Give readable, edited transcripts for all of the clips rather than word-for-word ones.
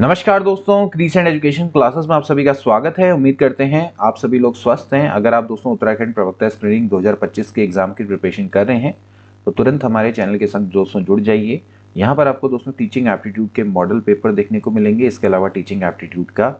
नमस्कार दोस्तों, crescent education classes में आप सभी का स्वागत है। उम्मीद करते हैं आप सभी लोग स्वस्थ हैं। अगर आप दोस्तों उत्तराखंड प्रवक्ता स्क्रीनिंग 2025 के एग्जाम की प्रिपरेशन कर रहे हैं तो तुरंत हमारे चैनल के संग दोस्तों जुड़ जाइए। यहाँ पर आपको दोस्तों टीचिंग एप्टीट्यूड के मॉडल पेपर देखने को मिलेंगे। इसके अलावा टीचिंग एप्टीट्यूड का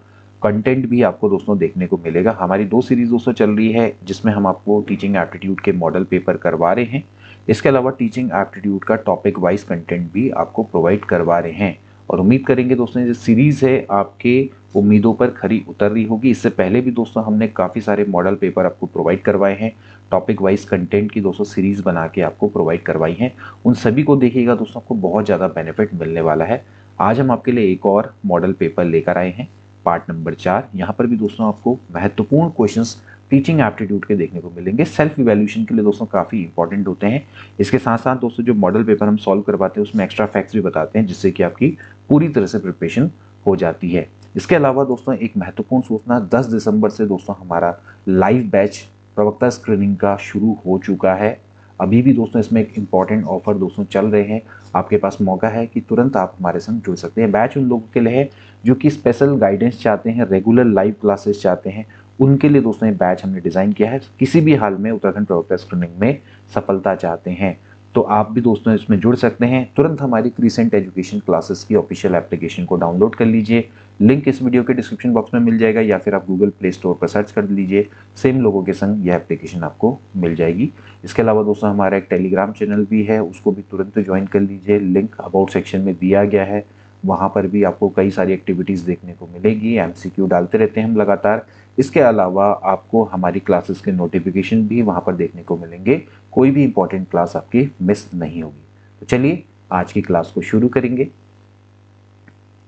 कंटेंट भी आपको दोस्तों देखने को मिलेगा। हमारी 2 सीरीज दोस्तों चल रही है जिसमें हम आपको टीचिंग एप्टीट्यूड के मॉडल पेपर करवा रहे हैं। इसके अलावा टीचिंग एप्टीट्यूड का टॉपिक वाइज कंटेंट भी आपको प्रोवाइड करवा रहे हैं और उम्मीद करेंगे दोस्तों ये सीरीज है आपके उम्मीदों पर खरी उतर रही होगी। इससे पहले भी दोस्तों हमने काफ़ी सारे मॉडल पेपर आपको प्रोवाइड करवाए हैं, टॉपिक वाइज कंटेंट की दोस्तों सीरीज बना के आपको प्रोवाइड करवाई हैं। उन सभी को देखिएगा दोस्तों, आपको बहुत ज़्यादा बेनिफिट मिलने वाला है। आज हम आपके लिए एक और मॉडल पेपर लेकर आए हैं, पार्ट नंबर 4। यहाँ पर भी दोस्तों आपको महत्वपूर्ण क्वेश्चंस टीचिंग एप्टीट्यूड के देखने को मिलेंगे। सेल्फ इवैल्यूएशन के लिए दोस्तों काफ़ी इंपॉर्टेंट होते हैं। इसके साथ साथ दोस्तों जो मॉडल पेपर हम सॉल्व करवाते हैं उसमें एक्स्ट्रा फैक्ट्स भी बताते हैं जिससे कि आपकी पूरी तरह से प्रिपरेशन हो जाती है। इसके अलावा दोस्तों एक महत्वपूर्ण सूचना, 10 दिसंबर से दोस्तों हमारा लाइव बैच प्रवक्ता स्क्रीनिंग का शुरू हो चुका है। अभी भी दोस्तों इसमें एक इम्पॉर्टेंट ऑफर दोस्तों चल रहे हैं। आपके पास मौका है कि तुरंत आप हमारे संग जुड़ सकते हैं। बैच उन लोगों के लिए है जो कि स्पेशल गाइडेंस चाहते हैं, रेगुलर लाइव क्लासेस चाहते हैं, उनके लिए दोस्तों ये बैच हमने डिज़ाइन किया है। किसी भी हाल में उत्तराखंड प्रवक्ता स्क्रीनिंग में सफलता चाहते हैं तो आप भी दोस्तों इसमें जुड़ सकते हैं। तुरंत हमारी क्रिसेंट एजुकेशन क्लासेस की ऑफिशियल एप्लीकेशन को डाउनलोड कर लीजिए। लिंक इस वीडियो के डिस्क्रिप्शन बॉक्स में मिल जाएगा या फिर आप गूगल प्ले स्टोर पर सर्च कर लीजिए। सेम लोगों के संग यह एप्लीकेशन आपको मिल जाएगी। इसके अलावा दोस्तों हमारा एक टेलीग्राम चैनल भी है, उसको भी तुरंत ज्वाइन कर लीजिए। लिंक अबाउट सेक्शन में दिया गया है। वहाँ पर भी आपको कई सारी एक्टिविटीज़ देखने को मिलेगी। एमसीक्यू डालते रहते हैं हम लगातार। इसके अलावा आपको हमारी क्लासेस के नोटिफिकेशन भी वहाँ पर देखने को मिलेंगे। कोई भी इंपॉर्टेंट क्लास आपकी मिस नहीं होगी। तो चलिए आज की क्लास को शुरू करेंगे।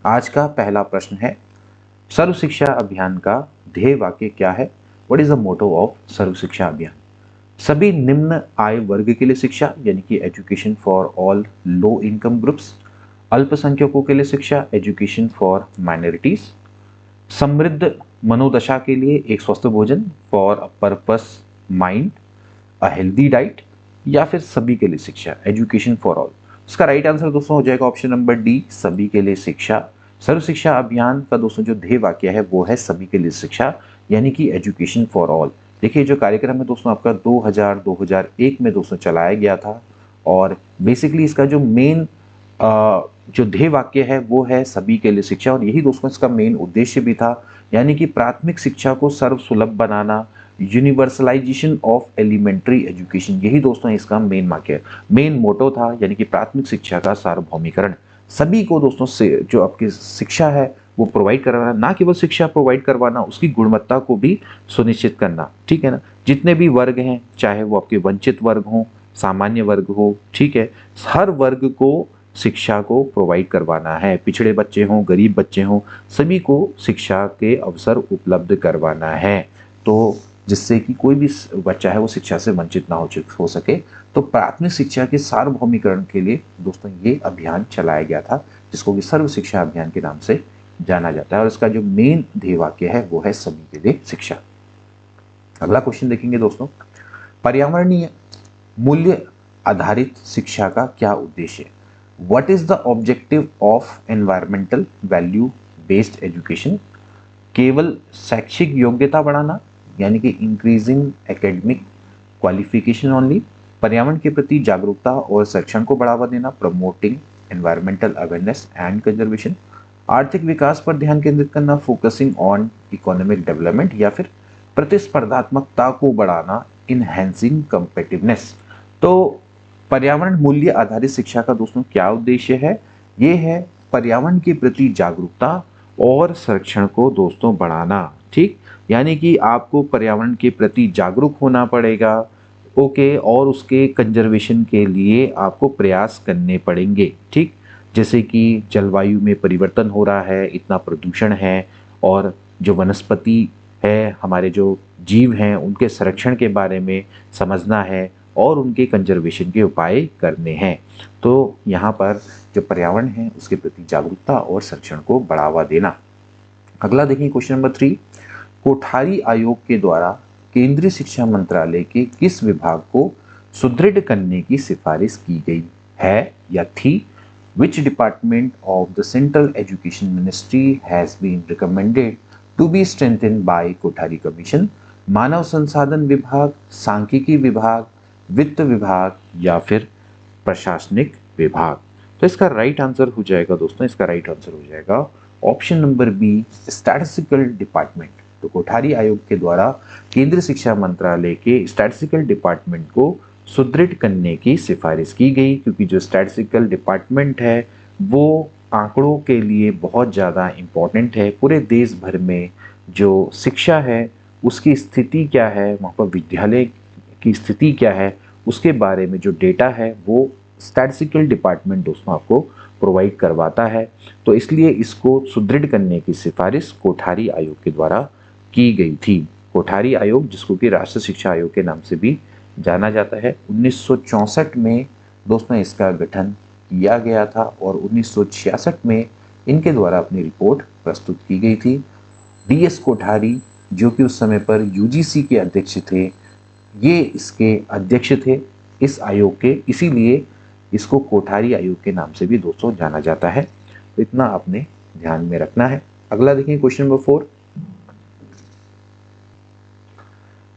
आज का पहला प्रश्न है, सर्व शिक्षा अभियान का ध्येय वाक्य क्या है? What is the motto of Sarva Shiksha Abhiyan? सभी निम्न आय वर्ग के लिए शिक्षा यानी कि education for all low income groups. अल्पसंख्यकों के लिए शिक्षा, एजुकेशन फॉर माइनॉरिटीज। समृद्ध मनोदशा के लिए एक स्वस्थ भोजन, for a purpose mind, a healthy diet. या फिर सभी के लिए शिक्षा, एजुकेशन फॉर ऑल। इसका राइट आंसर दोस्तों हो जाएगा ऑप्शन नंबर डी, सभी के लिए शिक्षा। सर्व शिक्षा अभियान का दोस्तों जो ध्येय वाक्य है वो है सभी के लिए शिक्षा यानी कि एजुकेशन फॉर ऑल। देखिए जो कार्यक्रम है दोस्तों आपका 2001 में दोस्तों चलाया गया था और बेसिकली इसका जो मेन जो ध्येय वाक्य है वो है सभी के लिए शिक्षा और यही दोस्तों इसका मेन उद्देश्य भी था, यानी कि प्राथमिक शिक्षा को सर्व सुलभ बनाना, यूनिवर्सलाइजेशन ऑफ एलिमेंट्री एजुकेशन। यही दोस्तों इसका मेन वाक्य, मेन मोटो था, यानी कि प्राथमिक शिक्षा का सार्वभौमिकरण। सभी को दोस्तों से जो आपकी शिक्षा है वो प्रोवाइड करवाना, ना केवल शिक्षा प्रोवाइड करवाना, उसकी गुणवत्ता को भी सुनिश्चित करना। ठीक है ना, जितने भी वर्ग हैं, चाहे वो आपके वंचित वर्ग हो, सामान्य वर्ग हो, ठीक है, हर वर्ग को शिक्षा को प्रोवाइड करवाना है। पिछड़े बच्चे हों, गरीब बच्चे हों, सभी को शिक्षा के अवसर उपलब्ध करवाना है, तो जिससे कि कोई भी बच्चा है वो शिक्षा से वंचित ना हो सके। तो प्राथमिक शिक्षा के सार्वभौमिकरण के लिए दोस्तों ये अभियान चलाया गया था जिसको कि सर्व शिक्षा अभियान के नाम से जाना जाता है और इसका जो मेन ध्येय वाक्य है वो है सभी के लिए शिक्षा। अगला क्वेश्चन देखेंगे दोस्तों, पर्यावरणीय मूल्य आधारित शिक्षा का क्या उद्देश्य है? What is the objective of environmental value based education? केवल शैक्षिक योग्यता बढ़ाना यानी कि इंक्रीजिंग एकेडमिक क्वालिफिकेशन ओनली, पर्यावरण के प्रति जागरूकता और संरक्षण को बढ़ावा देना, promoting environmental awareness and conservation, आर्थिक विकास पर ध्यान केंद्रित करना, फोकसिंग ऑन इकोनॉमिक डेवलपमेंट, या फिर प्रतिस्पर्धात्मकता को बढ़ाना, इनहेंसिंग कम्पिटिटिवनेस। तो पर्यावरण मूल्य आधारित शिक्षा का दोस्तों क्या उद्देश्य है? ये है पर्यावरण के प्रति जागरूकता और संरक्षण को दोस्तों बढ़ाना। ठीक, यानी कि आपको पर्यावरण के प्रति जागरूक होना पड़ेगा, ओके, और उसके कंजर्वेशन के लिए आपको प्रयास करने पड़ेंगे। ठीक, जैसे कि जलवायु में परिवर्तन हो रहा है, इतना प्रदूषण है, और जो वनस्पति है, हमारे जो जीव हैं, उनके संरक्षण के बारे में समझना है और उनके कंजर्वेशन के उपाय करने हैं। तो यहाँ पर जो पर्यावरण है उसके प्रति जागरूकता और संरक्षण को बढ़ावा देना। अगला देखिए क्वेश्चन नंबर 3, कोठारी आयोग के द्वारा केंद्रीय शिक्षा मंत्रालय के किस विभाग को सुदृढ़ करने की सिफारिश की गई है या थी? Which department of the Central Education Ministry has been recommended to be strengthened by Kothari commission? मानव संसाधन विभाग, सांख्यिकी विभाग, वित्त विभाग या फिर प्रशासनिक विभाग? तो इसका राइट आंसर हो जाएगा दोस्तों, इसका राइट आंसर हो जाएगा option number B, statistical department. तो कोठारी आयोग के द्वारा केंद्रीय शिक्षा मंत्रालय के स्टैटिस्टिकल डिपार्टमेंट को सुदृढ़ करने की सिफारिश की गई, क्योंकि जो स्टैटिस्टिकल डिपार्टमेंट है वो आंकड़ों के लिए बहुत ज़्यादा इम्पोर्टेंट है। पूरे देश भर में जो शिक्षा है उसकी स्थिति क्या है, वहाँ पर विद्यालय की स्थिति क्या है, उसके बारे में जो डेटा है वो स्टैटिस्टिकल डिपार्टमेंट दोस्तों आपको प्रोवाइड करवाता है। तो इसलिए इसको सुदृढ़ करने की सिफारिश कोठारी आयोग के द्वारा की गई थी। कोठारी आयोग, जिसको कि राष्ट्रीय शिक्षा आयोग के नाम से भी जाना जाता है, 1964 में दोस्तों इसका गठन किया गया था और 1966 में इनके द्वारा अपनी रिपोर्ट प्रस्तुत की गई थी। DS कोठारी, जो कि उस समय पर UGC के अध्यक्ष थे, ये इसके अध्यक्ष थे इस आयोग के, इसीलिए इसको कोठारी आयोग के नाम से भी दोस्तों जाना जाता है। तो इतना आपने ध्यान में रखना है। अगला देखिए क्वेश्चन नंबर 4।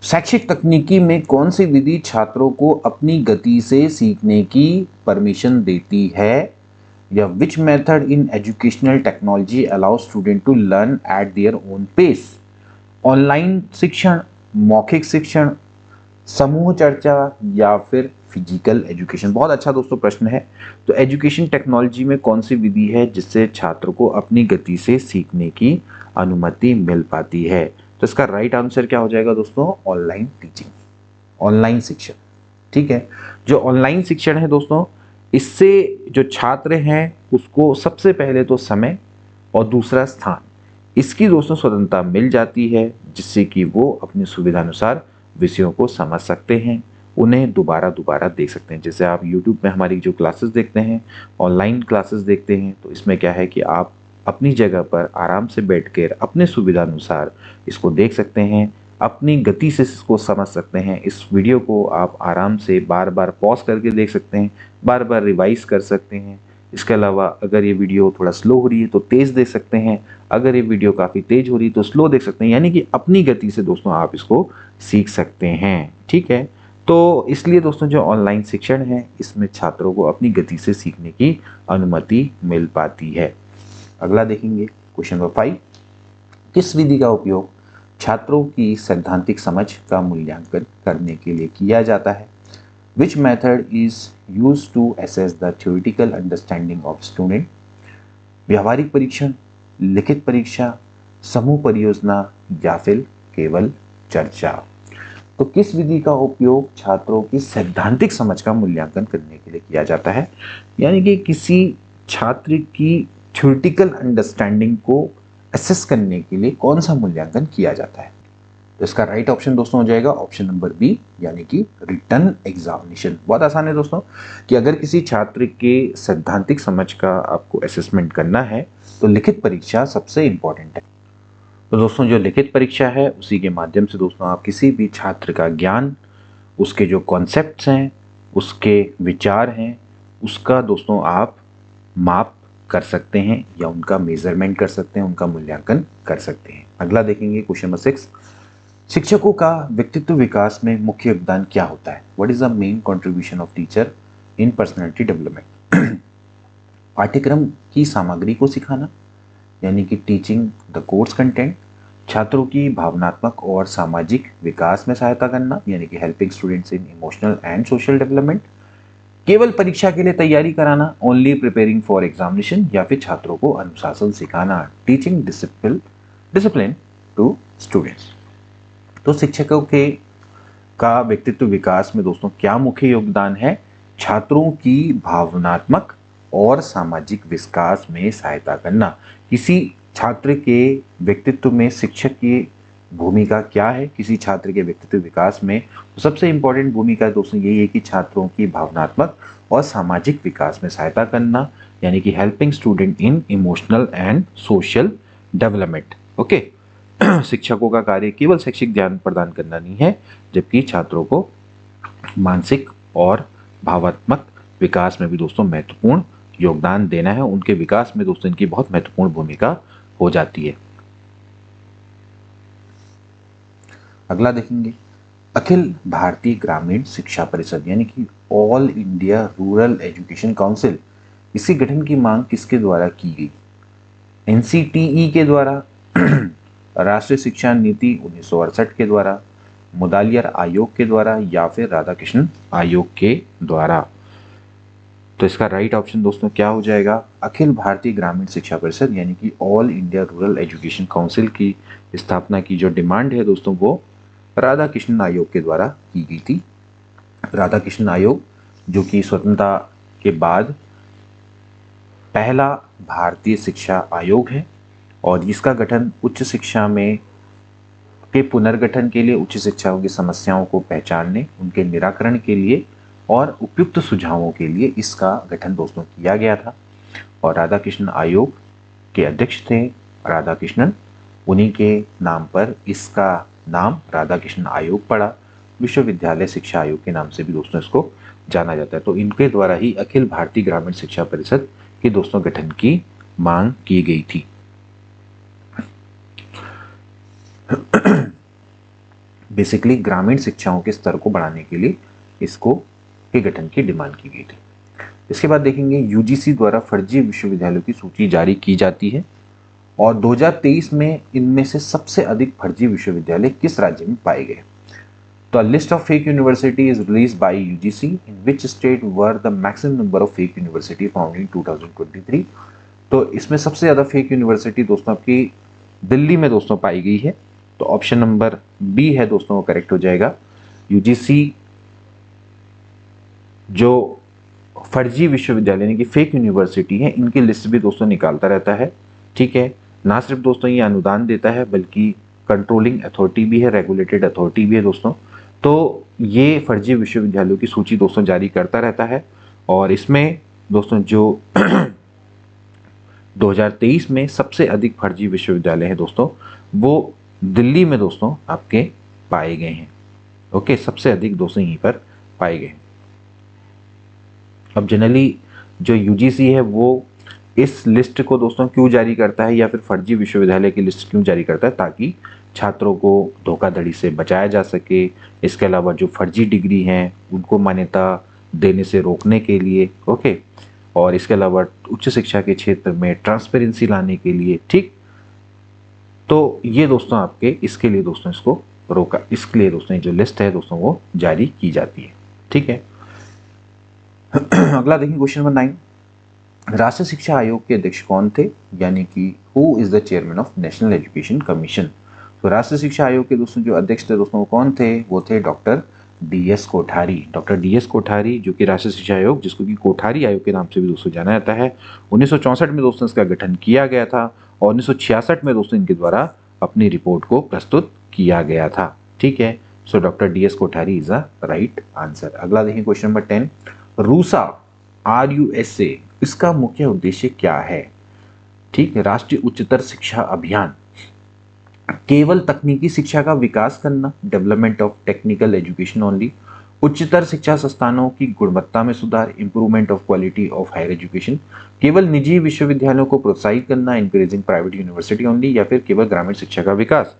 शैक्षिक तकनीकी में कौन सी विधि छात्रों को अपनी गति से सीखने की परमिशन देती है? या which method in educational technology allow student to learn at their own pace? Online शिक्षण, मौखिक शिक्षण, समूह चर्चा या फिर फिजिकल एजुकेशन? बहुत अच्छा दोस्तों प्रश्न है। तो एजुकेशन टेक्नोलॉजी में कौन सी विधि है जिससे छात्र को अपनी गति से सीखने की अनुमति मिल पाती है? तो इसका राइट आंसर क्या हो जाएगा दोस्तों? ऑनलाइन टीचिंग, ऑनलाइन शिक्षण। ठीक है, जो ऑनलाइन शिक्षण है दोस्तों, इससे जो छात्र हैं उसको सबसे पहले तो समय और दूसरा स्थान, इसकी दोस्तों स्वतंत्रता मिल जाती है, जिससे कि वो अपनी सुविधानुसार विषयों को समझ सकते हैं, उन्हें दोबारा देख सकते हैं। जैसे आप YouTube में हमारी जो क्लासेस देखते हैं, ऑनलाइन क्लासेस देखते हैं, तो इसमें क्या है कि आप अपनी जगह पर आराम से बैठकर अपने सुविधानुसार इसको देख सकते हैं, अपनी गति से इसको समझ सकते हैं। इस वीडियो को आप आराम से बार बार पॉज करके देख सकते हैं, बार बार रिवाइज कर सकते हैं। इसके अलावा अगर ये वीडियो थोड़ा स्लो हो रही है तो तेज़ देख सकते हैं, अगर ये वीडियो काफ़ी तेज हो रही है तो स्लो देख सकते हैं, यानी कि अपनी गति से दोस्तों आप इसको सीख सकते हैं। ठीक है, तो इसलिए दोस्तों जो ऑनलाइन शिक्षण है इसमें छात्रों को अपनी गति से सीखने की अनुमति मिल पाती है। अगला देखेंगे क्वेश्चन नंबर 5। किस विधि का उपयोग छात्रों की सैद्धांतिक समझ का मूल्यांकन करने के लिए किया जाता है? Which method is used to assess the theoretical understanding of student? व्यावहारिक परीक्षण, लिखित परीक्षा, समूह परियोजना या फिर केवल चर्चा? तो किस विधि का उपयोग छात्रों की सैद्धांतिक समझ का मूल्यांकन करने के लिए किया जाता है? यानी कि किसी छात्र की थ्योरेटिकल अंडरस्टैंडिंग को असेस करने के लिए कौन सा मूल्यांकन किया जाता है? तो इसका राइट ऑप्शन दोस्तों हो जाएगा ऑप्शन नंबर बी, यानी कि रिटन एग्जामिनेशन। बहुत आसान है दोस्तों कि अगर किसी छात्र के सैद्धांतिक समझ का आपको असेसमेंट करना है तो लिखित परीक्षा सबसे इंपॉर्टेंट है। तो दोस्तों जो लिखित परीक्षा है उसी के माध्यम से दोस्तों आप किसी भी छात्र का ज्ञान, उसके जो कॉन्सेप्ट्स हैं, उसके विचार हैं, उसका दोस्तों आप माप कर सकते हैं या उनका मेजरमेंट कर सकते हैं, उनका मूल्यांकन कर सकते हैं। अगला देखेंगे क्वेश्चन नंबर 6। शिक्षकों का व्यक्तित्व विकास में मुख्य योगदान क्या होता है? What is the main contribution of teacher in personality development? पाठ्यक्रम की सामग्री को सिखाना, यानी कि टीचिंग द कोर्स कंटेंट, छात्रों की भावनात्मक और सामाजिक विकास में सहायता करना, यानी कि helping students in emotional and social development, केवल परीक्षा के लिए तैयारी कराना, ओनली प्रिपेयरिंग फॉर एग्जामिनेशन, या फिर छात्रों को अनुशासन सिखाना, टीचिंग डिसिप्लिन टू स्टूडेंट्स। तो शिक्षकों के का व्यक्तित्व विकास में दोस्तों क्या मुख्य योगदान है? छात्रों की भावनात्मक और सामाजिक विकास में सहायता करना। किसी छात्र के व्यक्तित्व में शिक्षक की भूमिका क्या है? किसी छात्र के व्यक्तित्व विकास में तो सबसे इंपॉर्टेंट भूमिका दोस्तों यही है कि छात्रों की भावनात्मक और सामाजिक विकास में सहायता करना, यानी कि helping student in emotional and social development. Okay, शिक्षकों का कार्य केवल शैक्षिक ज्ञान प्रदान करना नहीं है, जबकि छात्रों को मानसिक और भावात्मक विकास में भी दोस्तों महत्वपूर्ण योगदान देना है, उनके विकास में दोस्तों इनकी बहुत महत्वपूर्ण भूमिका हो जाती है। अगला देखेंगे अखिल भारतीय ग्रामीण शिक्षा परिषद यानी कि all India rural education council, इसी गठन की मांग किसके द्वारा की गई? एनसीटीई के द्वारा, राष्ट्रीय शिक्षा नीति 1968 के द्वारा, मुदालियर आयोग के द्वारा या फिर राधाकृष्णन आयोग के द्वारा। तो इसका राइट ऑप्शन दोस्तों क्या हो जाएगा? अखिल भारतीय ग्रामीण शिक्षा परिषद यानी कि all India rural education council की स्थापना की जो डिमांड है दोस्तों वो राधाकृष्णन आयोग के द्वारा की गई थी। राधाकृष्णन आयोग जो कि स्वतंत्रता के बाद पहला भारतीय शिक्षा आयोग है और इसका गठन उच्च शिक्षा में के पुनर्गठन के लिए, उच्च शिक्षाओं की समस्याओं को पहचानने, उनके निराकरण के लिए और उपयुक्त सुझावों के लिए इसका गठन दोस्तों किया गया था। और राधाकृष्णन आयोग के अध्यक्ष थे राधाकृष्णन, उन्हीं के नाम पर इसका नाम राधाकृष्णन आयोग पड़ा। विश्वविद्यालय शिक्षा आयोग के नाम से भी दोस्तों इसको जाना जाता है। तो इनके द्वारा ही अखिल भारतीय ग्रामीण शिक्षा परिषद के दोस्तों गठन की मांग की गई थी। बेसिकली ग्रामीण शिक्षाओं के स्तर को बढ़ाने के लिए इसको के गठन की डिमांड की गई थी। इसके बाद देखेंगे यूजीसी द्वारा फर्जी विश्वविद्यालयों की सूची जारी की जाती है और 2023 में इनमें से सबसे अधिक फर्जी विश्वविद्यालय किस राज्य में पाए गए? तो list of fake university is release by UGC in which state were the maximum number of fake university found in 2023। तो इसमें सबसे ज्यादा फेक यूनिवर्सिटी दोस्तों आपकी दिल्ली में दोस्तों पाई गई है। तो ऑप्शन नंबर बी है दोस्तों वो करेक्ट हो जाएगा। यूजीसी जो फर्जी विश्वविद्यालय यानी कि फेक यूनिवर्सिटी है इनकी लिस्ट भी दोस्तों निकालता रहता है। ठीक है, ना सिर्फ दोस्तों ये अनुदान देता है बल्कि कंट्रोलिंग अथॉरिटी भी है, रेगुलेटेड अथॉरिटी भी है दोस्तों। तो ये फर्जी विश्वविद्यालयों की सूची दोस्तों जारी करता रहता है और इसमें दोस्तों जो 2023 में सबसे अधिक फर्जी विश्वविद्यालय है दोस्तों वो दिल्ली में दोस्तों आपके पाए गए हैं। ओके, सबसे अधिक दोस्तों यहीं पर पाए गए। अब जनरली जो यूजीसी है वो इस लिस्ट को दोस्तों क्यों जारी करता है या फिर फर्जी विश्वविद्यालय की लिस्ट क्यों जारी करता है? ताकि छात्रों को धोखाधड़ी से बचाया जा सके। इसके अलावा जो फर्जी डिग्री हैं उनको मान्यता देने से रोकने के लिए। ओके, और इसके अलावा उच्च शिक्षा के क्षेत्र में ट्रांसपेरेंसी लाने के लिए। ठीक, तो ये दोस्तों आपके इसके लिए दोस्तों इसको रोका, इसके लिए दोस्तों जो लिस्ट है दोस्तों वो जारी की जाती है। ठीक है, अगला देखिए क्वेश्चन नंबर 9, राष्ट्रीय शिक्षा आयोग के अध्यक्ष कौन थे? यानी कि who is the chairman of national education commission. तो राष्ट्रीय शिक्षा आयोग के दोस्तों जो अध्यक्ष थे दोस्तों वो कौन थे? वो थे doctor DS Kothari. Doctor DS Kothari जो कि राष्ट्रीय शिक्षा आयोग जिसको कि कोठारी आयोग के नाम से भी दोस्तों जाना जाता है, 1964 में दोस्तों इसका गठन किया गया था और 1966 में दोस्तों इनके द्वारा अपनी रिपोर्ट को प्रस्तुत किया गया था। ठीक है, so doctor DS Kothari is a right answer. अगला देखिए क्वेश्चन नंबर 10, रूसा RUSA इसका मुख्य उद्देश्य क्या है? ठीक है, राष्ट्रीय उच्चतर शिक्षा अभियान केवल तकनीकी शिक्षा का विकास करना, development of technical education only, उच्चतर शिक्षा संस्थानों की गुणवत्ता में सुधार, improvement of quality of higher education, केवल निजी विश्वविद्यालयों को प्रोत्साहित करना, इंकरेजिंग प्राइवेट यूनिवर्सिटी ओनली, या फिर केवल ग्रामीण शिक्षा का विकास,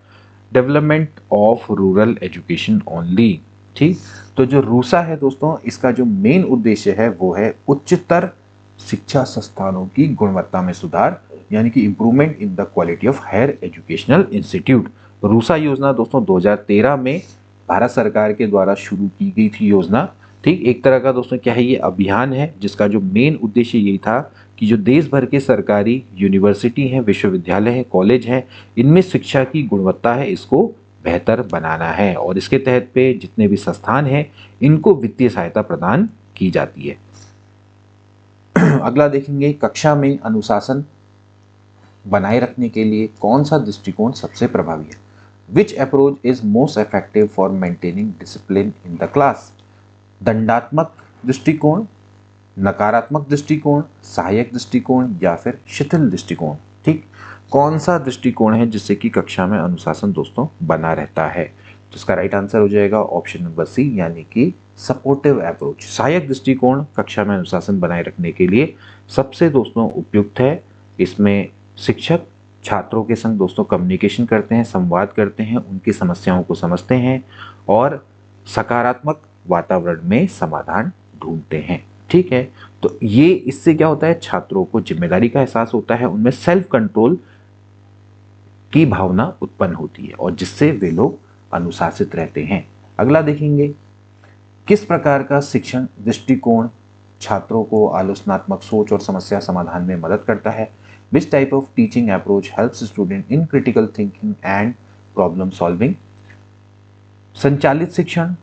development of rural education only. ठीक, तो जो रूसा है दोस्तों इसका जो मेन उद्देश्य है वो है उच्चतर शिक्षा संस्थानों की गुणवत्ता में सुधार यानी कि improvement in the quality of higher educational institute. RUSA योजना दोस्तों 2013 में भारत सरकार के द्वारा शुरू की गई थी योजना। ठीक, एक तरह का दोस्तों क्या है ये अभियान है जिसका जो मेन उद्देश्य यही था कि जो देश भर के सरकारी यूनिवर्सिटी हैं, विश्वविद्यालय हैं, कॉलेज हैं, इनमें शिक्षा की गुणवत्ता है इसको बेहतर बनाना है और इसके तहत पे जितने भी संस्थान हैं इनको वित्तीय सहायता प्रदान की जाती है। अगला देखेंगे कक्षा में अनुशासन बनाए रखने के लिए कौन सा दृष्टिकोण सबसे प्रभावी है? Which approach is most effective for maintaining discipline in the class? दंडात्मक दृष्टिकोण, नकारात्मक दृष्टिकोण, सहायक दृष्टिकोण या फिर शिथिल दृष्टिकोण? ठीक, कौन सा दृष्टिकोण है जिससे कि कक्षा में अनुशासन दोस्तों बना रहता है? तो इसका राइट आंसर हो जाएगा ऑप्शन नंबर सी, यानी कि सपोर्टिव अप्रोच। सहायक दृष्टिकोण कक्षा में अनुशासन बनाए रखने के लिए सबसे दोस्तों उपयुक्त है। इसमें शिक्षक छात्रों के संग दोस्तों कम्युनिकेशन करते हैं, संवाद करते हैं, उनकी समस्याओं को समझते हैं और सकारात्मक वातावरण में समाधान ढूंढते हैं। ठीक है, तो ये इससे क्या होता है, छात्रों को जिम्मेदारी का एहसास होता है, उनमें सेल्फ कंट्रोल की भावना उत्पन्न होती है और जिससे वे लोग अनुशासित रहते हैं। अगला देखेंगे, किस प्रकार का शिक्षण दृष्टिकोण छात्रों को आलोचनात्मक सोच और समस्या समाधान में मदद करता है? Which type of teaching approach helps student in critical thinking and problem solving? संचालित शिक्षण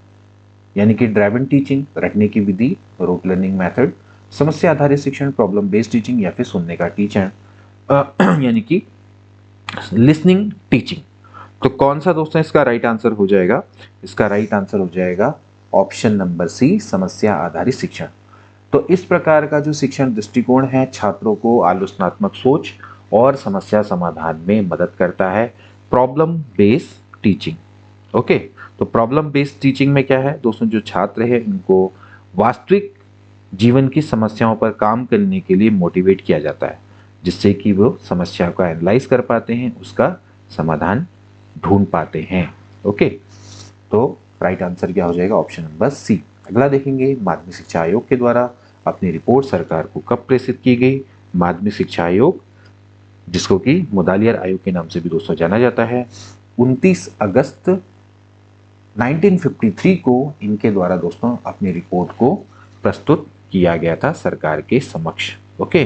यानी कि ड्राइवन टीचिंग, रटने की विधि, रोट लर्निंग मेथड, समस्या आधारित शिक्षण, प्रॉब्लम बेस्ड टीचिंग, या फिर सुनने का टीचर यानी कि लिसनिंग टीचिंग। तो कौन सा दोस्तों इसका राइट आंसर हो जाएगा? इसका राइट आंसर हो जाएगा ऑप्शन नंबर सी, समस्या आधारित शिक्षण। तो इस प्रकार का जो शिक्षण दृष्टिकोण है छात्रों को आलोचनात्मक सोच और समस्या समाधान में मदद करता है। Problem based teaching, okay. तो प्रॉब्लम बेस्ड टीचिंग में क्या है दोस्तों, जो छात्र है उनको वास्तविक जीवन की समस्याओं पर काम करने के लिए मोटिवेट किया जाता है, जिससे कि वो समस्या को एनालाइज कर पाते हैं, उसका समाधान ढूंढ पाते हैं। ओके, तो राइट आंसर क्या हो जाएगा? Option number C. अगला देखेंगे, माध्यमिक शिक्षा आयोग के द्वारा अपनी रिपोर्ट सरकार को कब प्रेषित की गई? माध्यमिक शिक्षा आयोग, जिसको कि मुदालियर आयोग के नाम से भी दोस्तों जाना जाता है, 29 अगस्त 1953 को इनके द्वारा दोस्तों अपनी रिपोर्ट को प्रस्तुत किया गया था सरकार के समक्ष। ओके,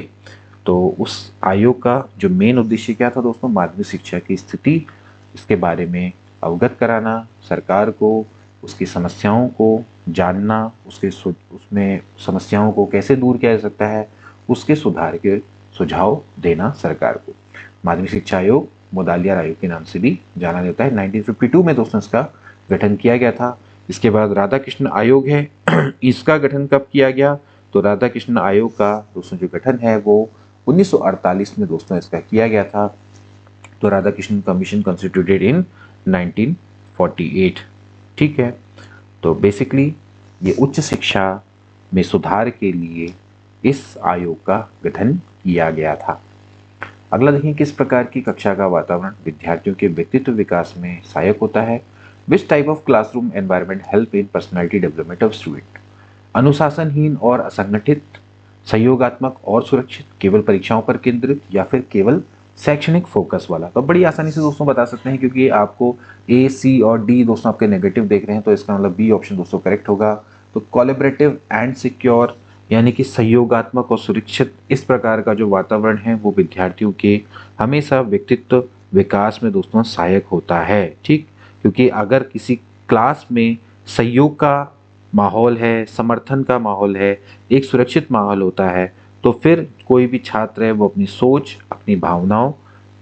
तो उस आयोग का जो मेन उद्देश्य क्या था दोस्तों? माध्यमिक शिक्षा की स्थिति, इसके बारे में अवगत कराना, सरकार को उसकी समस्याओं को जानना, उसमें समस्याओं को कैसे दूर किया जा सकता है, उसके सुधार के सुझाव देना सरकार को। माध्यमिक शिक्षा आयोग मुदालियर आयोग के नाम से भी जाना जाता है। 1952 में दोस्तों इसका गठन किया गया था। इसके बाद राधा कृष्ण आयोग है इसका गठन कब किया गया? तो राधा कृष्ण आयोग का दोस्तों जो गठन है वो 1948 में दोस्तों इसका किया गया था। तो राधा कृष्ण कमीशन कॉन्स्टिट्यूटेड इन 1948। ठीक है, तो बेसिकली ये उच्च शिक्षा में सुधार के लिए इस आयोग का गठन किया गया था। अगला देखें, किस प्रकार की कक्षा का वातावरण विद्यार्थियों के व्यक्तित्व विकास में सहायक होता है? Which type of classroom environment help in personality development of student? अनुशासनहीन और असंगठित, सहयोगात्मक और सुरक्षित, केवल परीक्षाओं पर केंद्रित, या फिर केवल शैक्षणिक फोकस वाला? तो बड़ी आसानी से दोस्तों बता सकते हैं, क्योंकि आपको ए, सी और डी दोस्तों आपके नेगेटिव देख रहे हैं, तो इसका मतलब बी ऑप्शन दोस्तों करेक्ट होगा। तो कोलैबोरेटिव एंड सिक्योर, यानी कि सहयोगात्मक और सुरक्षित, इस प्रकार का जो वातावरण है वो विद्यार्थियों के हमेशा व्यक्तित्व विकास में दोस्तों सहायक होता है। ठीक, क्योंकि अगर किसी क्लास में सहयोग का माहौल है, समर्थन का माहौल है, एक सुरक्षित माहौल होता है, तो फिर कोई भी छात्र है वो अपनी सोच, अपनी भावनाओं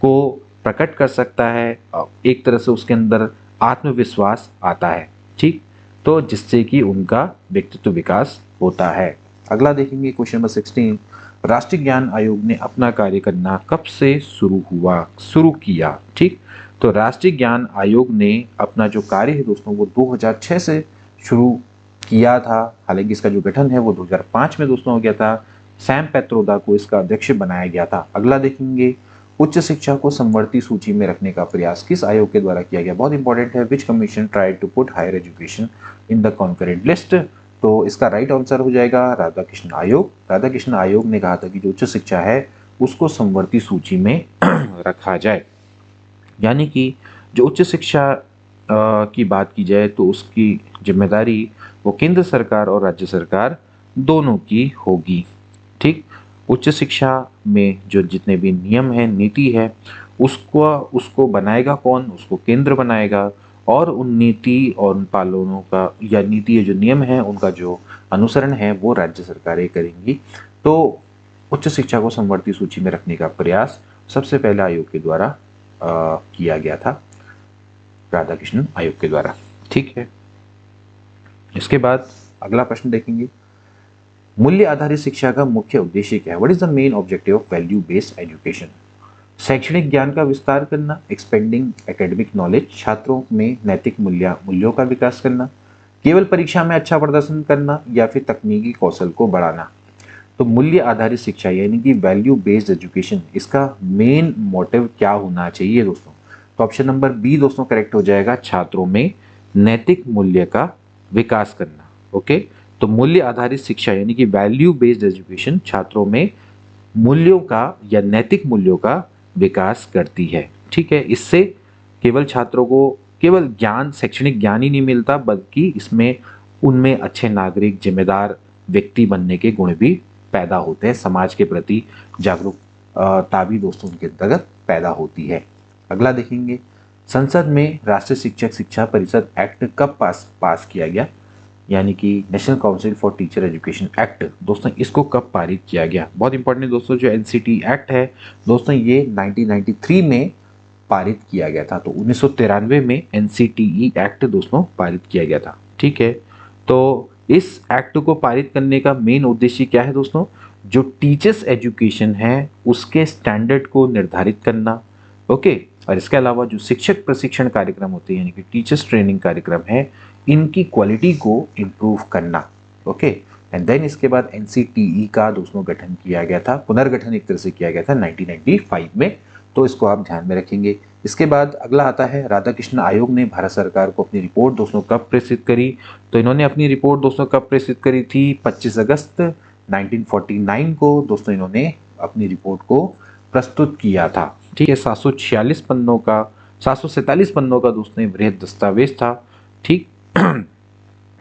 को प्रकट कर सकता है, एक तरह से उसके अंदर आत्मविश्वास आता है। ठीक, तो जिससे कि उनका व्यक्तित्व विकास होता है। अगला देखेंगे क्वेश्चन नंबर 16, राष्ट्रीय ज्ञान आयोग ने अपना कार्य करना कब से शुरू किया? ठीक, तो राष्ट्रीय ज्ञान आयोग ने अपना जो कार्य है दोस्तों वो 2006 से शुरू किया था। हालांकि इसका जो गठन है वो 2005 में दोस्तों हो गया था। सैम पेत्रोदा को इसका अध्यक्ष बनाया गया था। अगला देखेंगे, उच्च शिक्षा को समवर्ती सूची में रखने का प्रयास किस आयोग के द्वारा किया गया? बहुत इंपॉर्टेंट है। Which commission tried to put higher education in the concurrent list? तो इसका राइट आंसर हो जाएगा राधा कृष्ण आयोग। राधा कृष्ण आयोग ने कहा था कि जो उच्च शिक्षा है उसको समवर्ती सूची में रखा जाए, यानी कि जो उच्च शिक्षा की बात की जाए तो उसकी जिम्मेदारी वो केंद्र सरकार और राज्य सरकार दोनों की होगी। ठीक, उच्च शिक्षा में जो जितने भी नियम हैं, नीति है, उसको बनाएगा कौन? उसको केंद्र बनाएगा, और उन नीति और उन पालनों का या नीति या जो नियम है उनका जो अनुसरण है वो राज्य सरकारें करेंगी। तो उच्च शिक्षा को समवर्ती सूची में रखने का प्रयास सबसे पहले आयोग के द्वारा किया गया था, राधा कृष्ण आयोग के द्वारा। ठीक है, इसके बाद अगला प्रश्न देखेंगे, मूल्य आधारित शिक्षा का मुख्य उद्देश्य क्या है? What is the main objective of value based education? शैक्षणिक ज्ञान का विस्तार करना, एक्सपेंडिंग एकेडमिक नॉलेज, छात्रों में नैतिक मूल्यों का विकास करना, केवल परीक्षा में अच्छा प्रदर्शन करना, या फिर तकनीकी कौशल को बढ़ाना। तो मूल्य आधारित शिक्षा यानी कि वैल्यू बेस्ड एजुकेशन, इसका मेन मोटिव क्या होना चाहिए दोस्तों? तो ऑप्शन नंबर बी दोस्तों करेक्ट हो जाएगा, छात्रों में नैतिक मूल्य का विकास करना। ओके, तो मूल्य आधारित शिक्षा यानी कि वैल्यू बेस्ड एजुकेशन छात्रों में मूल्यों का या नैतिक मूल्यों का विकास करती है। ठीक है, इससे केवल छात्रों को केवल ज्ञान, शैक्षणिक ज्ञान ही नहीं मिलता, बल्कि इसमें उनमें अच्छे नागरिक, जिम्मेदार व्यक्ति बनने के गुण भी पैदा होते हैं। समाज के प्रति जागरूकता भी दोस्तों उनके अंतर्गत पैदा होती है। अगला देखेंगे, संसद में राष्ट्रीय शिक्षक शिक्षा परिषद एक्ट कब पास किया गया? यानी कि national council for teacher education act दोस्तों, इसको कब पारित किया गया? बहुत इंपॉर्टेंट दोस्तों, जो एनसीटी एक्ट है दोस्तों, ये 1993 में पारित किया गया था। तो 1993 में एनसीटीई एक्ट दोस्तों पारित किया गया था। ठीक है, तो इस एक्ट को पारित करने का मेन उद्देश्य क्या है दोस्तों? जो टीचर्स एजुकेशन है उसके स्टैंडर्ड को निर्धारित करना। ओके, और इसके अलावा जो शिक्षक प्रशिक्षण कार्यक्रम होते हैं यानी कि टीचर्स ट्रेनिंग कार्यक्रम है, इनकी क्वालिटी को इम्प्रूव करना। ओके, एंड देन इसके बाद एनसीटीई का दोस्तों गठन किया गया था, पुनर्गठन एक तरह से किया गया था 1995 में। तो इसको आप ध्यान में रखेंगे। इसके बाद अगला आता है, राधाकृष्ण आयोग ने भारत सरकार को अपनी रिपोर्ट दोस्तों कब प्रेषित करी? तो इन्होंने अपनी रिपोर्ट दोस्तों कब प्रेषित करी थी? 25 अगस्त 1949 को दोस्तों इन्होंने अपनी रिपोर्ट को प्रस्तुत किया था। ठीक है, 746 पन्नों का 747 पन्नों का दोस्तों वृहद दस्तावेज था। ठीक,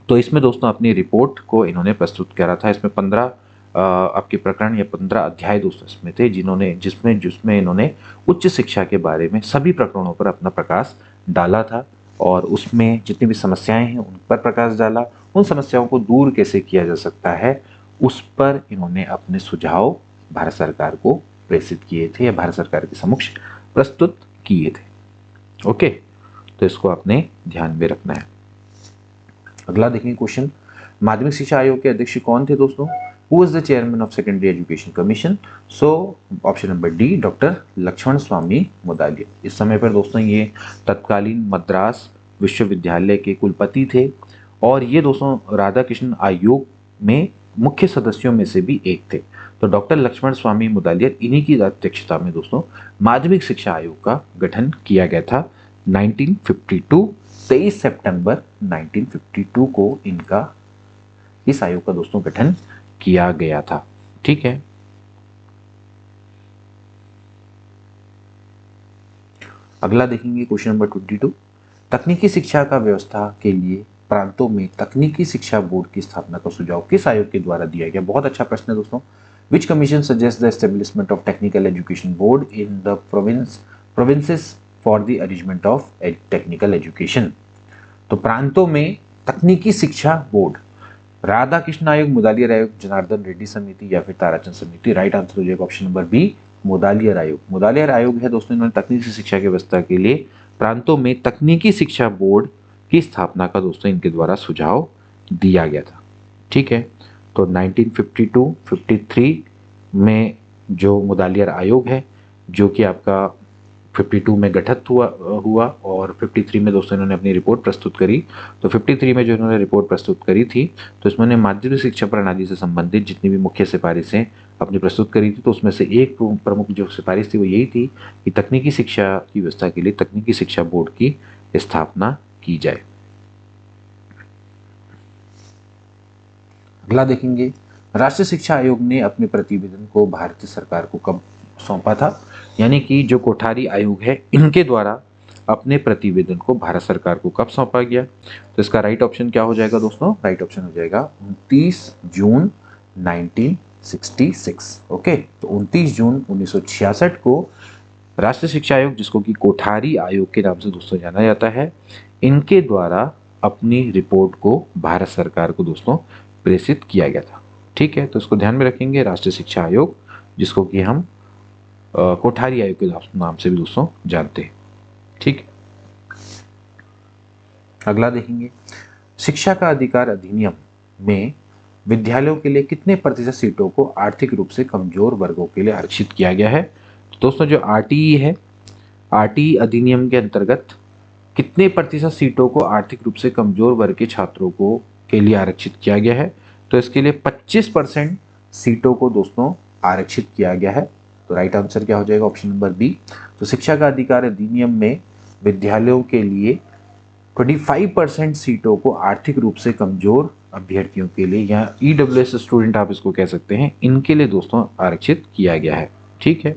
तो इसमें दोस्तों अपनी रिपोर्ट को इन्होंने प्रस्तुत करा था। इसमें 15 आपके प्रकरण या 15 अध्याय दोस्तों इसमें थे, जिसमें इन्होंने उच्च शिक्षा के बारे में सभी प्रकरणों पर अपना प्रकाश डाला था, और उसमें जितनी भी समस्याएं हैं उन पर प्रकाश डाला। उन समस्याओं को दूर कैसे किया जा सकता है उस पर इन्होंने अपने सुझाव भारत सरकार को प्रेषित किए थे या भारत सरकार के समक्ष प्रस्तुत किए थे। ओके, तो इसको आपने ध्यान में रखना है। अगला देखेंगे क्वेश्चन, माध्यमिक शिक्षा आयोग के अध्यक्ष कौन थे दोस्तों? Who is the chairman of secondary education commission? So option number D, doctor Lakshman Swami Mudaliar. इस समय पर दोस्तों ये तत्कालीन मद्रास विश्वविद्यालय के कुलपति थे, और ये दोस्तों राधाकृष्ण आयोग में मुख्य सदस्यों में से भी एक थे। तो डॉक्टर लक्ष्मण स्वामी मुदालिया, इन्हीं की अध्यक्षता में दोस्तों माध्यमिक शिक्षा आयोग का गठन किया गया था 1952। 23 सितंबर 1952 को इस आयोग का दोस्तों गठन किया गया था। ठीक है, अगला देखेंगे क्वेश्चन नंबर 22, तकनीकी शिक्षा का व्यवस्था के लिए प्रांतों में तकनीकी शिक्षा बोर्ड की स्थापना का सुझाव किस आयोग के द्वारा दिया गया? बहुत अच्छा प्रश्न है दोस्तों। Which commission suggest the establishment of technical education board in the provinces for the arrangement of technical education? तो प्रांतों में तकनीकी शिक्षा बोर्ड, राधा कृष्ण आयोग, मुदालियर आयोग, जनार्दन रेड्डी समिति, या फिर ताराचंद समिति? राइट आंसर हो जाएगा ऑप्शन नंबर बी, मुदालियर आयोग। मुदालियर आयोग है दोस्तों, इन्होंने तकनीकी शिक्षा की व्यवस्था के लिए प्रांतों में तकनीकी शिक्षा बोर्ड की स्थापना का दोस्तों इनके द्वारा सुझाव दिया गया था। ठीक है, तो 1952-53 में जो मुदालियर आयोग है, जो कि आपका 52 में गठित हुआ और 53 में दोस्तों इन्होंने अपनी रिपोर्ट प्रस्तुत करी। तो 53 में जो इन्होंने रिपोर्ट प्रस्तुत करी थी, तो इसमें माध्यमिक शिक्षा प्रणाली से संबंधित जितनी भी मुख्य सिफारिशें अपनी प्रस्तुत करी थी, तो उसमें से एक प्रमुख जो सिफारिश थी वो यही थी कि तकनीकी शिक्षा की व्यवस्था के लिए तकनीकी शिक्षा बोर्ड की स्थापना की जाए। अगला देखेंगे, राष्ट्रीय शिक्षा आयोग ने अपने प्रतिवेदन को भारतीय सरकार को कब सौंपा था? यानी कि जो कोठारी आयोग है, इनके द्वारा अपने प्रतिवेदन को भारत सरकार को कब सौंपा गया? तो इसका राइट ऑप्शन क्या हो जाएगा दोस्तों? राइट ऑप्शन हो जाएगा 29 जून 1966। ओके, तो 29 जून 1966 को राष्ट्रीय शिक्षा आयोग, जिसको कि कोठारी आयोग के नाम से दोस्तों जाना जाता है, इनके द्वारा अपनी रिपोर्ट को भारत सरकार को दोस्तों प्रेषित किया गया था। ठीक है, तो इसको ध्यान में रखेंगे, राष्ट्रीय शिक्षा आयोग, जिसको कि हम कोठारी आयोग के नाम से भी दोस्तों जानते हैं। ठीक, अगला देखेंगे, शिक्षा का अधिकार अधिनियम में विद्यालयों के लिए कितने प्रतिशत सीटों को आर्थिक रूप से कमजोर वर्गों के लिए आरक्षित किया गया है? तो दोस्तों जो आरटीई है, आरटीई अधिनियम के अंतर्गत कितने प्रतिशत सीटों को आर्थिक रूप से कमजोर वर्ग के छात्रों को के लिए आरक्षित किया गया है? तो इसके लिए 25% सीटों को दोस्तों आरक्षित किया गया है। तो राइट आंसर क्या हो जाएगा? Option number B. तो शिक्षा का अधिकार अधिनियम में विद्यालयों के लिए 25% सीटों को आर्थिक रूप से कमजोर अभ्यर्थियों के लिए या ईडब्ल्यूएस स्टूडेंट आप इसको कह सकते हैं, इनके लिए दोस्तों आरक्षित किया गया है। ठीक है,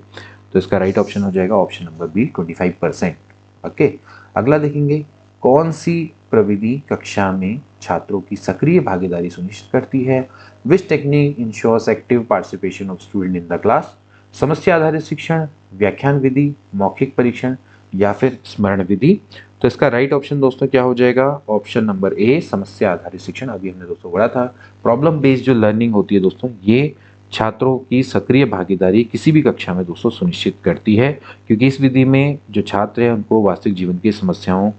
तो इसका राइट ऑप्शन हो जाएगा ऑप्शन नंबर बी 25%। ओके, अगला देखेंगे, कौन सी प्रविधि कक्षा में छात्रों की सक्रिय भागीदारी सुनिश्चित करती है? Which technique ensures active participation of student in the class? समस्या आधारित शिक्षण, व्याख्यान विधि, मौखिक परीक्षण या फिर स्मरण विधि? तो इसका राइट ऑप्शन दोस्तों क्या हो जाएगा? ऑप्शन नंबर ए, समस्या आधारित शिक्षण। अभी हमने दोस्तों पढ़ा था प्रॉब्लम बेस्ड जो लर्निंग होती है दोस्तों, ये छात्रों की सक्रिय भागीदारी किसी भी कक्षा में दोस्तों सुनिश्चित करती है, क्योंकि इस विधि में जो छात्र हैं उनको वास्तविक जीवन की समस्याओं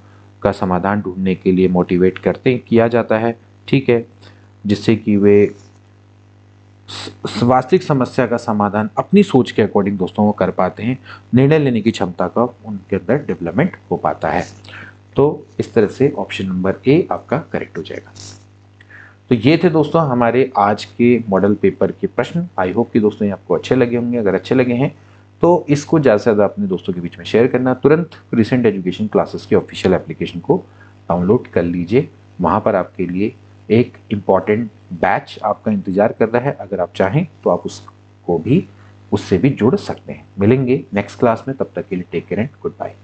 का समाधान ढूंढने के लिए मोटिवेट किया जाता है। ठीक है, जिससे कि वे वास्तविक समस्या का समाधान अपनी सोच के अकॉर्डिंग दोस्तों वो कर पाते हैं, निर्णय लेने की क्षमता का उनके अंदर डेवलपमेंट हो पाता है। तो इस तरह से ऑप्शन नंबर ए आपका करेक्ट हो जाएगा। तो ये थे दोस्तों हमारे आज के मॉडल पेपर के प्रश्न। आई होप कि दोस्तों ये आपको अच्छे लगे होंगे। अगर अच्छे लगे हैं तो इसको ज़्यादा से ज़्यादा अपने दोस्तों के बीच में शेयर करना। तुरंत रिसेंट एजुकेशन क्लासेस के ऑफिशियल एप्लीकेशन को डाउनलोड कर लीजिए। वहाँ पर आपके लिए एक इम्पॉर्टेंट बैच आपका इंतजार कर रहा है। अगर आप चाहें तो आप उससे भी जुड़ सकते हैं। मिलेंगे नेक्स्ट क्लास में, तब तक के लिए take care and good bye.